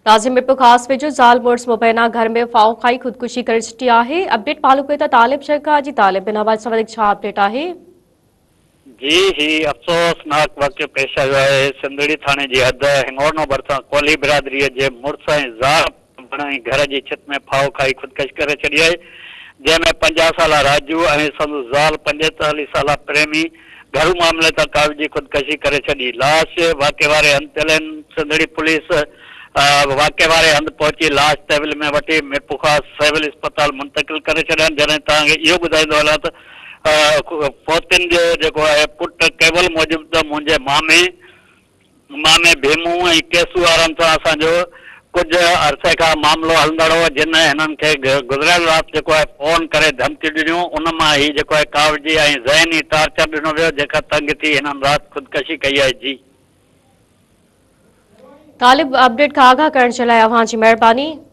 राज्य में ख़ास वेझो ज़ाल मुड़स मुबैना घर में फाओ खाई खुदकुशी करे छॾी आहे। अपडेट मालूम कयो त तालिब शर्का जी तालिब बिन आवाज़ सां वधीक छा अपडेट आहे? जी ही अफ़सोसनाक वाक़ियो पेश आयो आहे। सिंधड़ी थाणे जी हद हिंगोरनो भरिसां कोली बिरादरीअ जे मुड़स ऐं ज़ाल बणाई घर जी छित में फाओ खाई खुदकशी करे छॾी आहे, जंहिंमें 50 साला राजू ऐं संदसि ज़ाल 45 साला प्रेमी घरू मामले तां काविजी खुदकशी करे छॾी। लाश वाक़े वारे हंधि पियल सिंधड़ी पुलिस वाक़े वारे हंधि पहुची लाश तहवील में वठी मीरपुर सिविल अस्पताल मुंतकिल करे छॾियनि। जॾहिं तव्हांखे इहो ॿुधाईंदो हलां त पोतिन जो जेको आहे पुट केवल मूजिब त मुंहिंजे मामे भीमू ऐं केसू वारनि सां असांजो कुछ अरसे खां मामलो हलंदड़ हो, जिन हिननि खे गुज़रियल राति जेको आहे फोन करे धमकी ॾिनियूं। उन मां ही जेको आहे कावजी ऐं ज़हनी टार्चर ॾिनो वियो, जेका तंग थी हिननि राति खुदकशी कई आहे। जी तालिब अपडेट खां आगाह करण जे लाइ अव्हां जी महिरबानी।